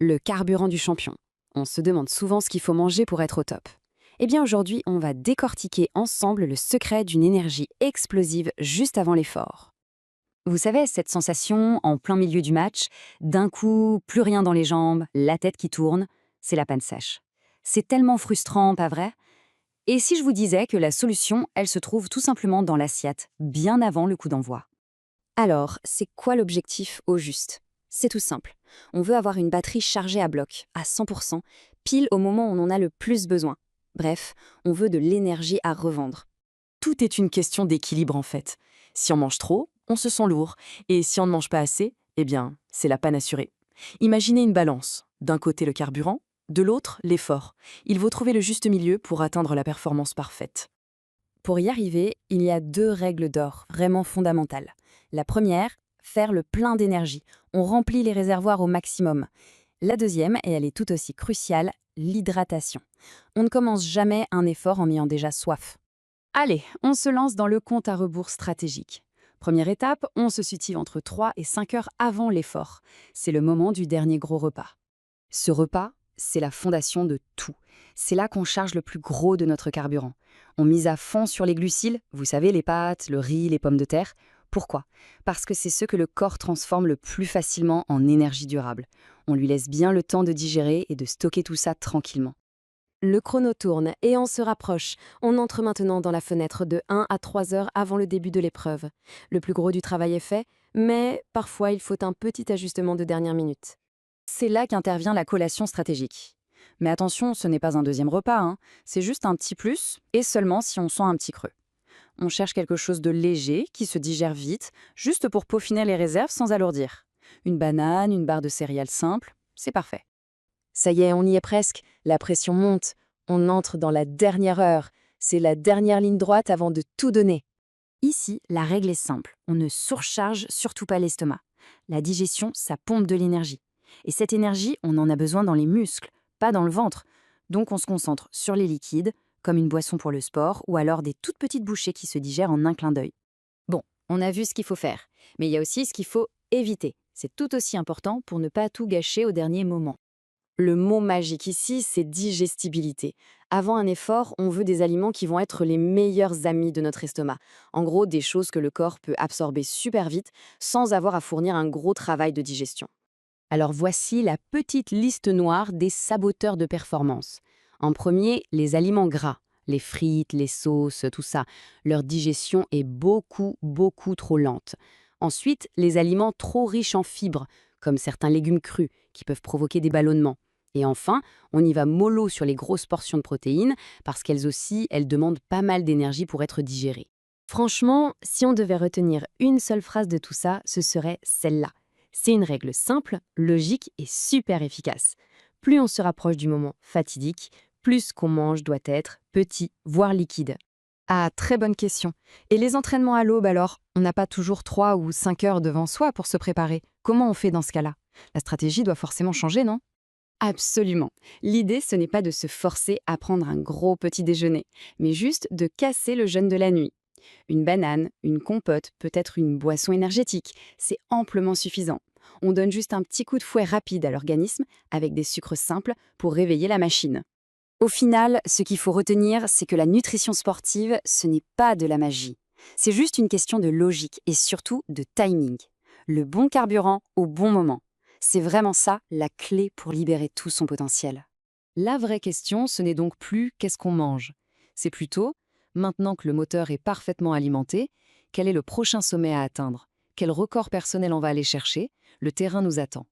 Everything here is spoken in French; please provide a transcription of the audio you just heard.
le carburant du champion. On se demande souvent ce qu'il faut manger pour être au top. Eh bien aujourd'hui, on va décortiquer ensemble le secret d'une énergie explosive juste avant l'effort. Vous savez, cette sensation en plein milieu du match, d'un coup, plus rien dans les jambes, la tête qui tourne, c'est la panne sèche. C'est tellement frustrant, pas vrai? Et si je vous disais que la solution, elle se trouve tout simplement dans l'assiette, bien avant le coup d'envoi? Alors, c'est quoi l'objectif au juste? C'est tout simple. On veut avoir une batterie chargée à bloc, à 100%, pile au moment où on en a le plus besoin. Bref, on veut de l'énergie à revendre. Tout est une question d'équilibre en fait. Si on mange trop, on se sent lourd. Et si on ne mange pas assez, eh bien, c'est la panne assurée. Imaginez une balance. D'un côté le carburant, de l'autre l'effort. Il faut trouver le juste milieu pour atteindre la performance parfaite. Pour y arriver, il y a deux règles d'or vraiment fondamentales. La première, faire le plein d'énergie. On remplit les réservoirs au maximum. La deuxième, et elle est tout aussi cruciale, l'hydratation. On ne commence jamais un effort en ayant déjà soif. Allez, on se lance dans le compte à rebours stratégique. Première étape, on se situe entre 3 et 5 heures avant l'effort. C'est le moment du dernier gros repas. Ce repas, c'est la fondation de tout. C'est là qu'on charge le plus gros de notre carburant. On mise à fond sur les glucides, vous savez, les pâtes, le riz, les pommes de terre. Pourquoi? Parce que c'est ce que le corps transforme le plus facilement en énergie durable. On lui laisse bien le temps de digérer et de stocker tout ça tranquillement. Le chrono tourne et on se rapproche. On entre maintenant dans la fenêtre de 1 à 3 heures avant le début de l'épreuve. Le plus gros du travail est fait, mais parfois il faut un petit ajustement de dernière minute. C'est là qu'intervient la collation stratégique. Mais attention, ce n'est pas un deuxième repas, hein. C'est juste un petit plus, et seulement si on sent un petit creux. On cherche quelque chose de léger, qui se digère vite, juste pour peaufiner les réserves sans alourdir. Une banane, une barre de céréales simple, c'est parfait. Ça y est, on y est presque. La pression monte. On entre dans la dernière heure. C'est la dernière ligne droite avant de tout donner. Ici, la règle est simple. On ne surcharge surtout pas l'estomac. La digestion, ça pompe de l'énergie. Et cette énergie, on en a besoin dans les muscles, pas dans le ventre. Donc on se concentre sur les liquides, comme une boisson pour le sport, ou alors des toutes petites bouchées qui se digèrent en un clin d'œil. Bon, on a vu ce qu'il faut faire. Mais il y a aussi ce qu'il faut éviter. C'est tout aussi important pour ne pas tout gâcher au dernier moment. Le mot magique ici, c'est digestibilité. Avant un effort, on veut des aliments qui vont être les meilleurs amis de notre estomac. En gros, des choses que le corps peut absorber super vite sans avoir à fournir un gros travail de digestion. Alors voici la petite liste noire des saboteurs de performance. En premier, les aliments gras. Les frites, les sauces, tout ça. Leur digestion est beaucoup trop lente. Ensuite, les aliments trop riches en fibres, comme certains légumes crus, qui peuvent provoquer des ballonnements. Et enfin, on y va mollo sur les grosses portions de protéines, parce qu'elles aussi, elles demandent pas mal d'énergie pour être digérées. Franchement, si on devait retenir une seule phrase de tout ça, ce serait celle-là. C'est une règle simple, logique et super efficace. Plus on se rapproche du moment fatidique, plus ce qu'on mange doit être petit, voire liquide. Ah, très bonne question. Et les entraînements à l'aube alors? On n'a pas toujours 3 ou 5 heures devant soi pour se préparer. Comment on fait dans ce cas-là? La stratégie doit forcément changer, non? Absolument. L'idée, ce n'est pas de se forcer à prendre un gros petit déjeuner, mais juste de casser le jeûne de la nuit. Une banane, une compote, peut-être une boisson énergétique, c'est amplement suffisant. On donne juste un petit coup de fouet rapide à l'organisme avec des sucres simples pour réveiller la machine. Au final, ce qu'il faut retenir, c'est que la nutrition sportive, ce n'est pas de la magie. C'est juste une question de logique et surtout de timing. Le bon carburant au bon moment. C'est vraiment ça la clé pour libérer tout son potentiel. La vraie question, ce n'est donc plus qu'est-ce qu'on mange. C'est plutôt, maintenant que le moteur est parfaitement alimenté, quel est le prochain sommet à atteindre? Quel record personnel on va aller chercher? Le terrain nous attend.